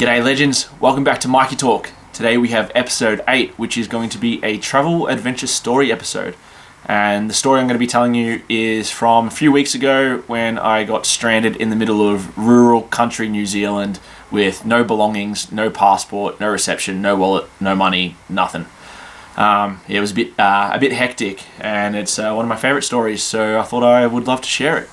G'day legends, welcome back to Mikey Talk. Today we have episode 8, which is going to be a travel adventure story episode. And the story I'm going to be telling you is from a few weeks ago when I got stranded in the middle of rural country New Zealand with no belongings, no passport, no reception, no wallet, no money, nothing. It was a bit hectic, and it's one of my favourite stories, so I thought I would love to share it.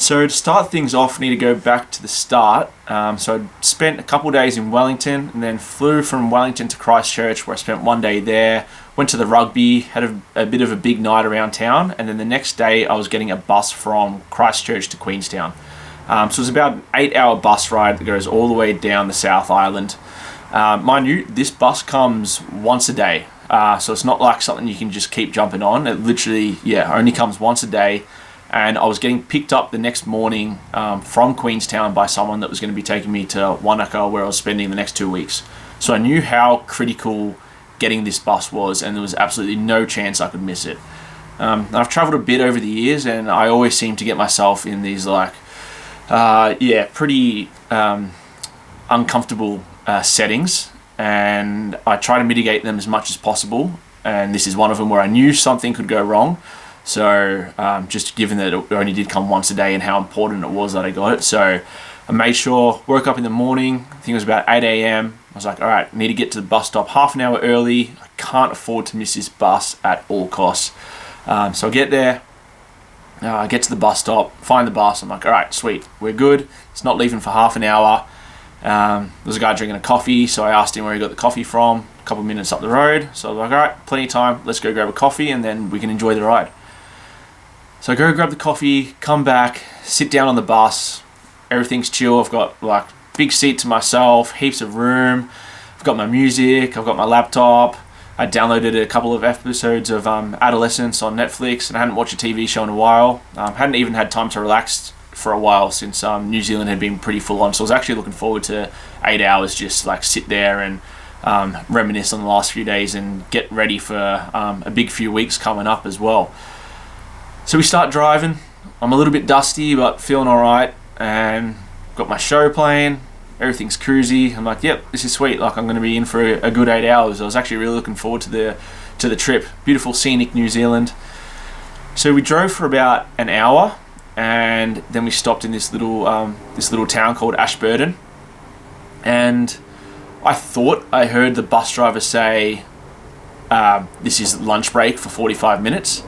So to start things off, I need to go back to the start. So I spent a couple of days in Wellington and then flew from Wellington to Christchurch, where I spent one day there, went to the rugby, had a bit of a big night around town, and then the next day I was getting a bus from Christchurch to Queenstown. So it was about an 8-hour bus ride that goes all the way down the South Island. Mind you, this bus comes once a day, so it's not like something you can just keep jumping on. It literally, only comes once a day. And I was getting picked up the next morning from Queenstown by someone that was going to be taking me to Wanaka, where I was spending the next 2 weeks. So I knew how critical getting this bus was, and there was absolutely no chance I could miss it. I've travelled a bit over the years, and I always seem to get myself in these pretty uncomfortable settings, and I try to mitigate them as much as possible. And this is one of them where I knew something could go wrong. So just given that it only did come once a day and how important it was that I got it. So I made sure, woke up in the morning, I think it was about 8 a.m. I was like, all right, I need to get to the bus stop half an hour early. I can't afford to miss this bus at all costs. So I get there, I get to the bus stop, find the bus. I'm like, all right, sweet, we're good. It's not leaving for half an hour. There was a guy drinking a coffee, so I asked him where he got the coffee from, a couple of minutes up the road. So I was like, all right, plenty of time, let's go grab a coffee and then we can enjoy the ride. So I go grab the coffee, come back, sit down on the bus. Everything's chill. I've got big seat to myself, heaps of room. I've got my music, I've got my laptop. I downloaded a couple of episodes of Adolescence on Netflix, and I hadn't watched a TV show in a while. Hadn't even had time to relax for a while since New Zealand had been pretty full on. So I was actually looking forward to 8 hours, just sit there and reminisce on the last few days and get ready for a big few weeks coming up as well. So we start driving. I'm a little bit dusty, but feeling all right, and got my show playing. Everything's cruisy. I'm like, yep, this is sweet. I'm going to be in for a good 8 hours. I was actually really looking forward to the trip. Beautiful, scenic New Zealand. So we drove for about an hour, and then we stopped in this little town called Ashburton. And I thought I heard the bus driver say, "This is lunch break for 45 minutes."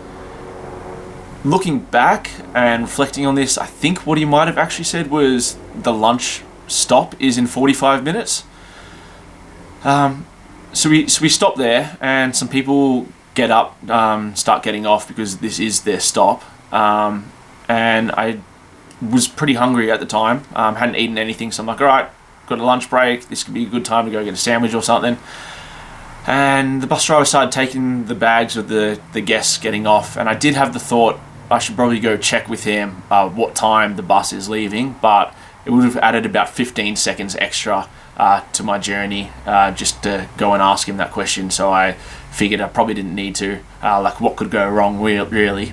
Looking back and reflecting on this, I think what he might have actually said was the lunch stop is in 45 minutes. So we stop there, and some people get up, start getting off because this is their stop. And I was pretty hungry at the time, hadn't eaten anything, so I'm like, all right, got a lunch break, this could be a good time to go get a sandwich or something. And the bus driver started taking the bags of the guests getting off, and I did have the thought I should probably go check with him what time the bus is leaving, but it would have added about 15 seconds extra to my journey just to go and ask him that question. So I figured I probably didn't need to, what could go wrong really.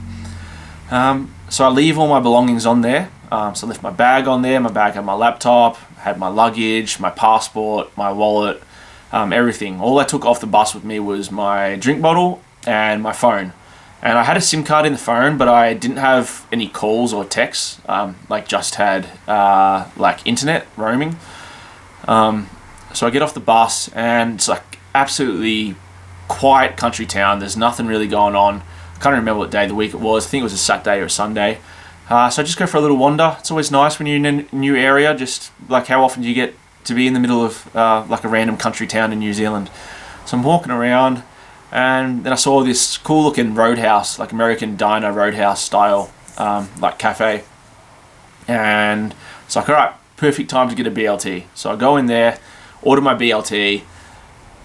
So I leave all my belongings on there. So I left my bag on there. My bag had my laptop, had my luggage, my passport, my wallet, everything. All I took off the bus with me was my drink bottle and my phone. And I had a SIM card in the phone, but I didn't have any calls or texts. Just had internet roaming. So I get off the bus, and it's absolutely quiet country town. There's nothing really going on. I can't remember what day of the week it was. I think it was a Saturday or a Sunday. So I just go for a little wander. It's always nice when you're in a new area. Just how often do you get to be in the middle of a random country town in New Zealand? So I'm walking around. And then I saw this cool looking roadhouse, American diner roadhouse style, cafe. And it's all right, perfect time to get a BLT. So I go in there, order my BLT.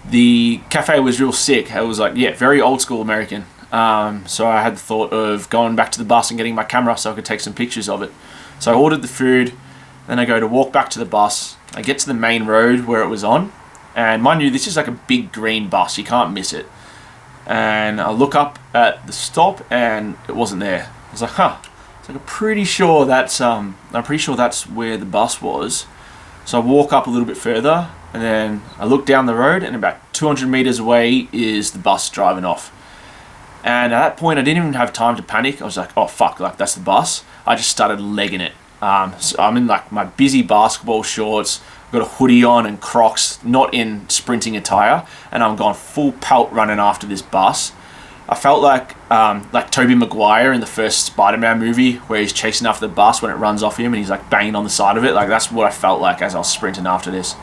The cafe was real sick. It was very old school American. So I had the thought of going back to the bus and getting my camera so I could take some pictures of it. So I ordered the food, then I go to walk back to the bus. I get to the main road where it was on. And mind you, this is a big green bus. You can't miss it. And I look up at the stop, and it wasn't there. I was like, huh. So I'm pretty sure that's where the bus was. So I walk up a little bit further, and then I look down the road, and about 200 meters away is the bus driving off. And at that point, I didn't even have time to panic. I was like, oh fuck, like that's the bus. I just started legging it. So I'm in like my busy basketball shorts, got a hoodie on and Crocs, not in sprinting attire, and I'm gone full pelt running after this bus. I felt like Tobey Maguire in the first Spider-Man movie, where he's chasing after the bus when it runs off him and he's like banging on the side of it. Like that's what I felt like as I was sprinting after this.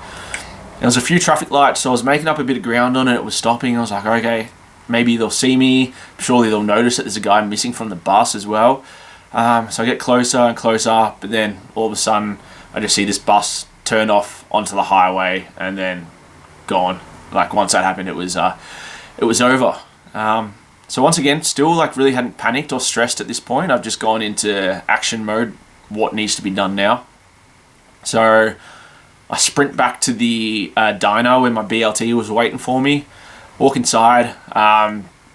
There was a few traffic lights, so I was making up a bit of ground on it. It was stopping. I was like, okay, maybe they'll see me. Surely they'll notice that there's a guy missing from the bus as well. So I get closer and closer, but then all of a sudden I just see this bus turn off onto the highway and then gone. Like once that happened, it was over. So once again, still like really hadn't panicked or stressed at this point. I've just gone into action mode. What needs to be done now? So I sprint back to the diner where my BLT was waiting for me. Walk inside.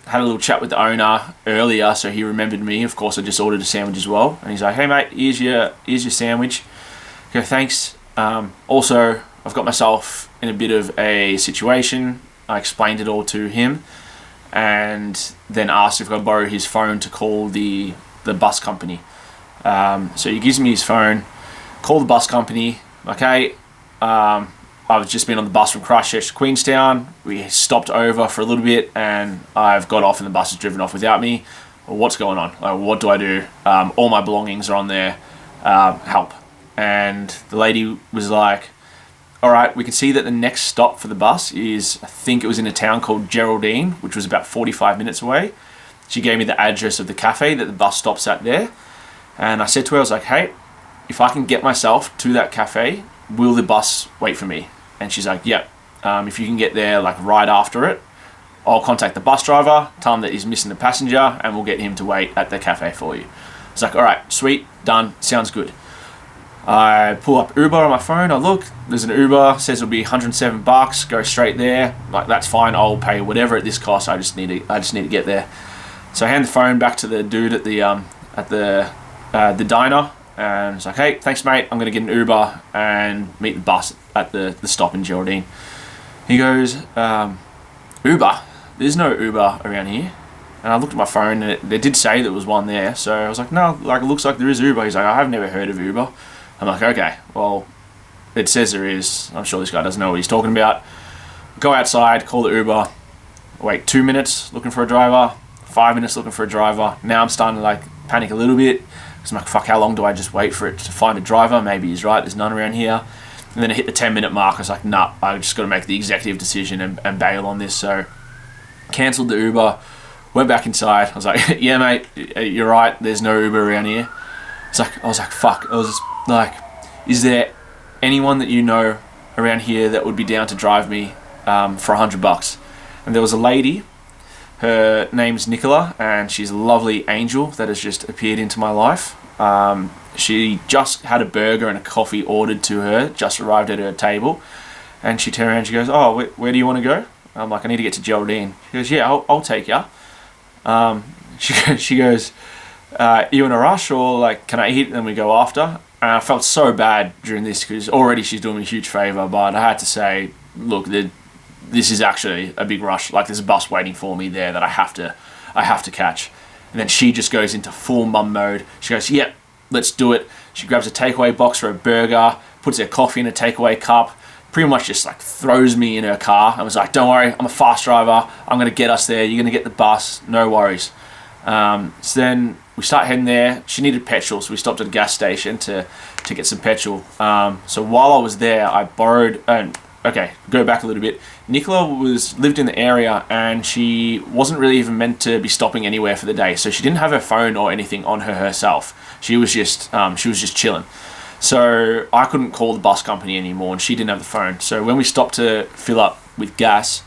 Had a little chat with the owner earlier, so he remembered me. Of course, I just ordered a sandwich as well. And he's like, hey mate, here's your sandwich. I go, thanks. Also, I've got myself in a bit of a situation. I explained it all to him and then asked if I could borrow his phone to call the bus company. So he gives me his phone, call the bus company. Okay, I've just been on the bus from Christchurch to Queenstown. We stopped over for a little bit and I've got off and the bus has driven off without me. What's going on? Like, what do I do? All my belongings are on there. Help. And the lady was like, all right, we can see that the next stop for the bus is, I think it was in a town called Geraldine, which was about 45 minutes away. She gave me the address of the cafe that the bus stops at there. And I said to her, I was like, hey, if I can get myself to that cafe, will the bus wait for me? And she's like, yep. If you can get there like right after it, I'll contact the bus driver, tell him that he's missing a passenger, and we'll get him to wait at the cafe for you. It's like, all right, sweet, done, sounds good. I pull up Uber on my phone. I look, there's an Uber, says it'll be $107. Go straight there. Like that's fine. I'll pay whatever this costs. I just need to get there. So I hand the phone back to the dude at the diner, and it's like, hey, thanks mate. I'm gonna get an Uber and meet the bus at the stop in Geraldine. He goes, Uber? There's no Uber around here. And I looked at my phone and they did say there was one there. So I was like, no, like it looks like there is Uber. He's like, I've never heard of Uber. I'm like, okay, well, it says there is. I'm sure this guy doesn't know what he's talking about. Go outside, call the Uber, wait 2 minutes looking for a driver, 5 minutes looking for a driver. Now I'm starting to like panic a little bit. Because I'm like, fuck, how long do I just wait for it to find a driver? Maybe he's right, there's none around here. And then I hit the 10-minute mark. I was like, nah, I just got to make the executive decision and bail on this. So cancelled the Uber, went back inside. I was like, yeah, mate, you're right. There's no Uber around here. I was like, fuck. I was like, is there anyone that you know around here that would be down to drive me for $100? And there was a lady. Her name's Nicola, and she's a lovely angel that has just appeared into my life. She just had a burger and a coffee ordered to her, just arrived at her table, and she turned around and she goes, oh, where do you want to go? I'm like, I need to get to Geraldine. She goes, yeah, I'll take you. She goes, you in a rush, or like, can I eat and then we go after? And I felt so bad during this because already she's doing me a huge favour, but I had to say, look, this is actually a big rush. Like there's a bus waiting for me there that I have to catch. And then she just goes into full mum mode. She goes, yep, let's do it. She grabs a takeaway box for a burger, puts her coffee in a takeaway cup, pretty much just like throws me in her car and was like, don't worry, I'm a fast driver. I'm going to get us there. You're going to get the bus. No worries. So then we start heading there. She needed petrol, so we stopped at a gas station to get some petrol. So while I was there, I borrowed... okay, go back a little bit. Nicola lived in the area and she wasn't really even meant to be stopping anywhere for the day. So she didn't have her phone or anything on her herself. She was just chilling. So I couldn't call the bus company anymore and she didn't have the phone. So when we stopped to fill up with gas,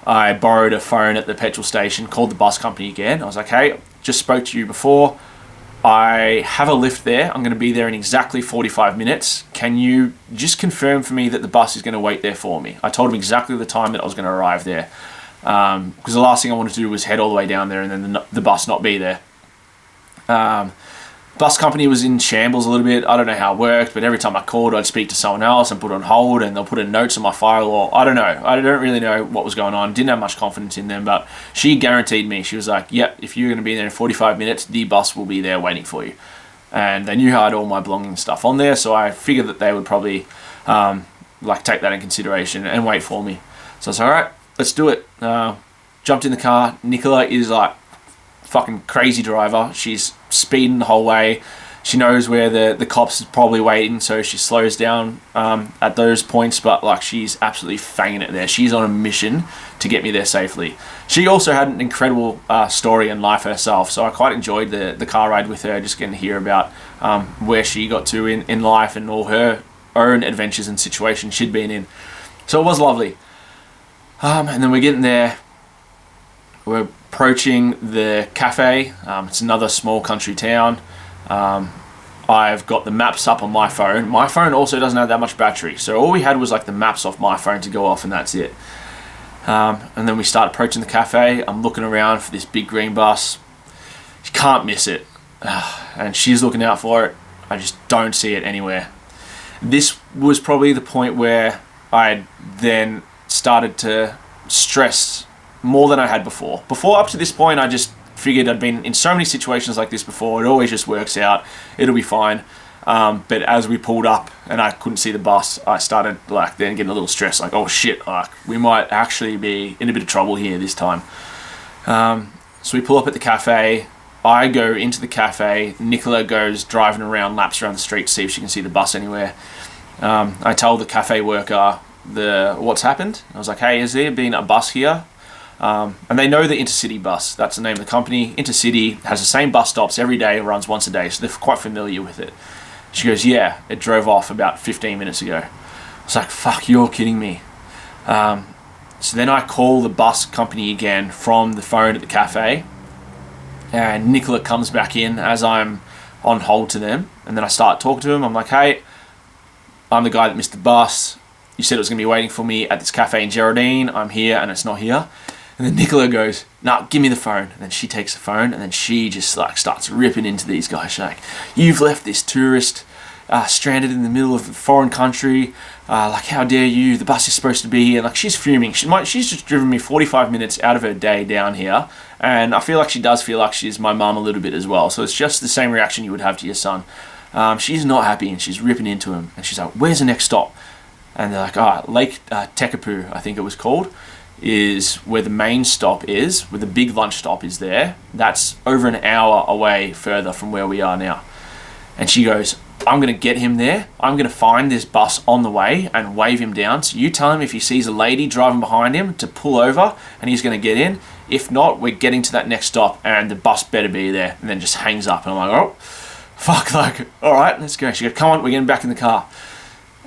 I borrowed a phone at the petrol station, called the bus company again. I was like, hey, just spoke to you before. I have a lift there. I'm going to be there in exactly 45 minutes. Can you just confirm for me that the bus is going to wait there for me? I told him exactly the time that I was going to arrive there. Because the last thing I wanted to do was head all the way down there and then the bus not be there. Bus company was in shambles a little bit. I don't know how it worked, but every time I called, I'd speak to someone else and put on hold, and they'll put in notes on my file, or I don't know. I don't really know what was going on. Didn't have much confidence in them, but she guaranteed me. She was like, yep, if you're going to be there in 45 minutes, the bus will be there waiting for you. And they knew how I had all my belongings and stuff on there, so I figured that they would probably take that in consideration and wait for me. So I was like, all right, let's do it. Jumped in the car. Nicola is like fucking crazy driver. She's speeding the whole way. She knows where the cops is probably waiting, so she slows down at those points, but like she's absolutely fanging it there. She's on a mission to get me there safely. She also had an incredible story in life herself, so I quite enjoyed the car ride with her, just getting to hear about where she got to in life and all her own adventures and situations she'd been in. So it was lovely. And then we're getting there. We're approaching the cafe. It's another small country town. I've got the maps up on my phone. My phone also doesn't have that much battery, so all we had was like the maps off my phone to go off, and that's it. And then we start approaching the cafe. I'm looking around for this big green bus. You can't miss it. And she's looking out for it. I just don't see it anywhere. This was probably the point where I then started to stress more than I had before. Before, up to this point, I just figured I'd been in so many situations like this before. It always just works out. It'll be fine. But as we pulled up and I couldn't see the bus, I started then getting a little stressed. Like, oh shit, we might actually be in a bit of trouble here this time. So we pull up at the cafe. I go into the cafe. Nicola goes driving around, laps around the street to see if she can see the bus anywhere. I tell the cafe worker what's happened. I was like, hey, has there been a bus here? And they know the Intercity bus. That's the name of the company. Intercity has the same bus stops every day, runs once a day, so they're quite familiar with it. She goes, yeah, it drove off about 15 minutes ago. I was like, fuck, you're kidding me. So then I call the bus company again from the phone at the cafe, and Nicola comes back in as I'm on hold to them, and then I start talking to him. I'm like, hey, I'm the guy that missed the bus. You said it was going to be waiting for me at this cafe in Geraldine. I'm here and it's not here. And then Nicola goes, nah, give me the phone. And then she takes the phone, and then she just starts ripping into these guys. She's like, you've left this tourist stranded in the middle of a foreign country. How dare you? The bus is supposed to be here. Like, she's fuming. She's just driven me 45 minutes out of her day down here. And I feel like she does feel like she's my mum a little bit as well. So it's just the same reaction you would have to your son. She's not happy, and she's ripping into him. And she's like, where's the next stop? And they're like, Lake Tekapu, I think it was called, is where the main stop is, where the big lunch stop is there. That's over an hour away further from where we are now. And she goes, I'm going to get him there. I'm going to find this bus on the way and wave him down. So you tell him if he sees a lady driving behind him to pull over, and he's going to get in. If not, we're getting to that next stop and the bus better be there. And then just hangs up. And I'm like, oh, fuck, all right, let's go. She goes, come on, we're getting back in the car.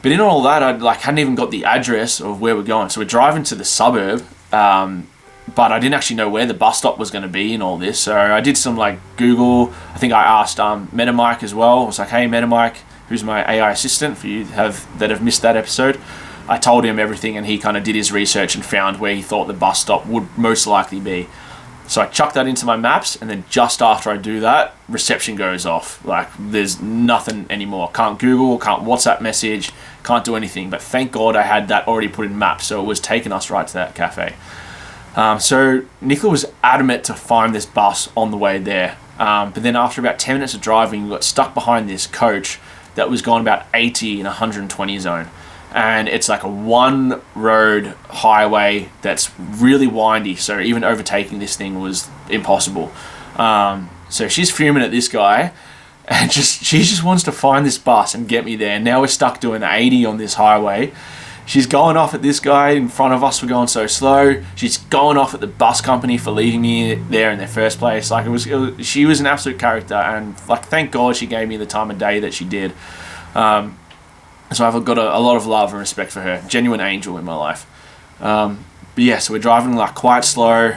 But in all that, I hadn't even got the address of where we're going. So we're driving to the suburb, but I didn't actually know where the bus stop was going to be in all this. So I did some Google. I think I asked MetaMike as well. I was like, hey, MetaMike, who's my AI assistant for you that have missed that episode. I told him everything, and he kind of did his research and found where he thought the bus stop would most likely be. So I chucked that into my maps, and then just after I do that, reception goes off. There's nothing anymore. Can't Google, can't WhatsApp message, can't do anything. But thank God I had that already put in maps, so it was taking us right to that cafe. So Nicola was adamant to find this bus on the way there. But then after about 10 minutes of driving, we got stuck behind this coach that was going about 80 in 120 zone. And it's like a one road highway that's really windy, so even overtaking this thing was impossible. So she's fuming at this guy, and she just wants to find this bus and get me there. Now we're stuck doing 80 on this highway. She's going off at this guy in front of us. We're going so slow. She's going off at the bus company for leaving me there in their first place. She was an absolute character, and thank God she gave me the time of day that she did. So I've got a lot of love and respect for her. Genuine angel in my life. But yeah, so we're driving quite slow.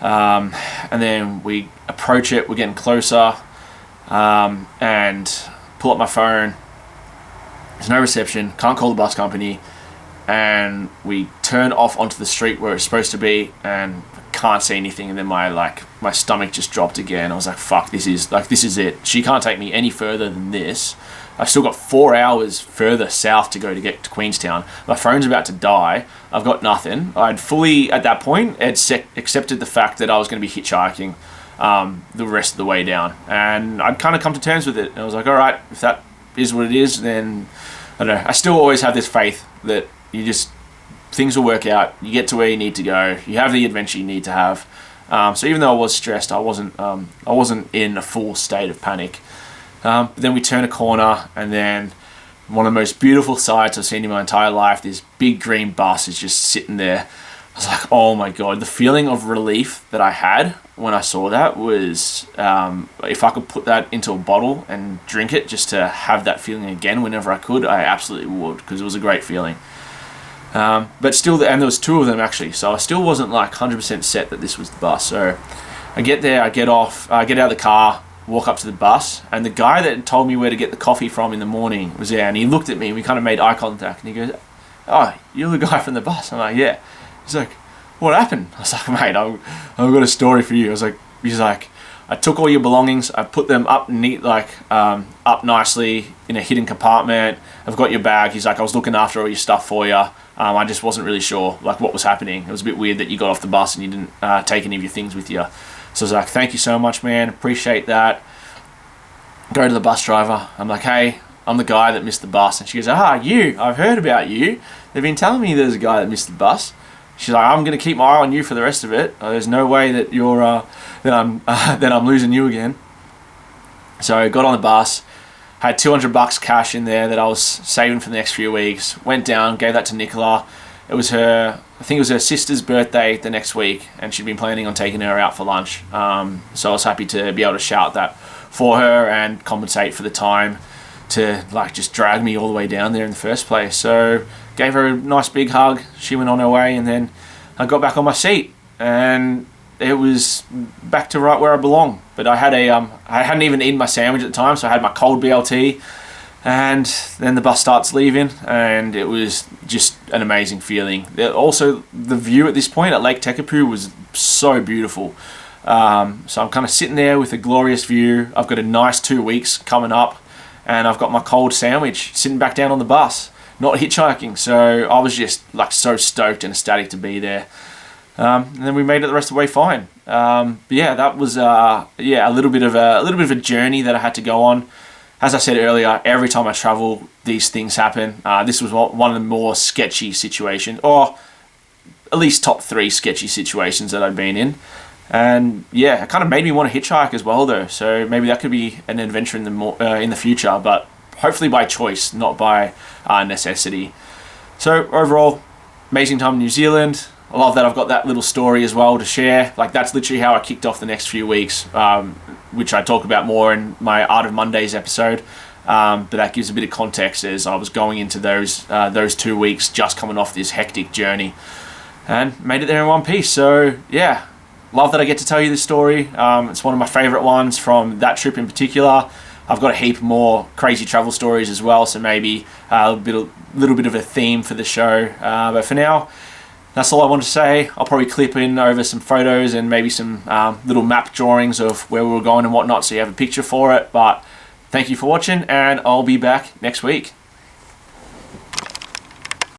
And then we approach it. We're getting closer. And pull up my phone. There's no reception. Can't call the bus company. and we turn off onto the street where it's supposed to be, and can't see anything. And then my stomach just dropped again. I was like, fuck, this is it. She can't take me any further than this. I've still got 4 hours further south to go to get to Queenstown. My phone's about to die. I've got nothing. I'd fully, at that point, accepted the fact that I was going to be hitchhiking the rest of the way down. And I'd kind of come to terms with it. And I was like, all right, if that is what it is, then I don't know. I still always have this faith that things will work out. You get to where you need to go. You have the adventure you need to have. So even though I was stressed, I wasn't in a full state of panic. But then we turn a corner, and then one of the most beautiful sights I've seen in my entire life, this big green bus is just sitting there. I was like, oh my God, the feeling of relief that I had when I saw that was, if I could put that into a bottle and drink it just to have that feeling again whenever I could, I absolutely would, because it was a great feeling. But still, and there was 2 of them actually, so I still wasn't like 100% set that this was the bus. So I get there, I get off, I get out of the car, walk up to the bus, and the guy that told me where to get the coffee from in the morning was there, and he looked at me and we kind of made eye contact, and he goes, oh, you're the guy from the bus? I'm like, yeah. He's like, what happened? I was like, mate, I've got a story for you. He's like, I took all your belongings, I put them up neat, up nicely in a hidden compartment. I've got your bag. He's like, I was looking after all your stuff for you. I just wasn't really sure what was happening. It was a bit weird that you got off the bus and you didn't take any of your things with you. So I was like, thank you so much, man. Appreciate that. Go to the bus driver. I'm like, hey, I'm the guy that missed the bus. And she goes, you. I've heard about you. They've been telling me there's a guy that missed the bus. She's like, I'm going to keep my eye on you for the rest of it. There's no way that I'm losing you again. So I got on the bus, had $200 cash in there that I was saving for the next few weeks. Went down, gave that to Nicola. I think it was her sister's birthday the next week, and she'd been planning on taking her out for lunch. So I was happy to be able to shout that for her and compensate for the time to just drag me all the way down there in the first place. So gave her a nice big hug. She went on her way, and then I got back on my seat, and it was back to right where I belong. But I hadn't even eaten my sandwich at the time, so I had my cold BLT. And then the bus starts leaving, and it was just an amazing feeling. Also, the view at this point at Lake Tekapu was so beautiful. So I'm kind of sitting there with a glorious view. I've got a nice 2 weeks coming up, and I've got my cold sandwich sitting back down on the bus, not hitchhiking. So I was just so stoked and ecstatic to be there. And then we made it the rest of the way fine. But yeah, that was a little bit of a journey that I had to go on. As I said earlier, every time I travel, these things happen. This was one of the more sketchy situations, or at least top 3 sketchy situations that I've been in. And yeah, it kind of made me want to hitchhike as well, though. So maybe that could be an adventure in the future, but hopefully by choice, not by necessity. So overall, amazing time in New Zealand. I love that I've got that little story as well to share. That's literally how I kicked off the next few weeks, which I talk about more in my Art of Mondays episode. But that gives a bit of context as I was going into those 2 weeks, just coming off this hectic journey, and made it there in one piece. So yeah, love that I get to tell you this story. It's one of my favorite ones from that trip in particular. I've got a heap more crazy travel stories as well, so maybe a little bit of a theme for the show. But for now, that's all I want to say. I'll probably clip in over some photos and maybe some little map drawings of where we were going and whatnot, so you have a picture for it. But thank you for watching, and I'll be back next week.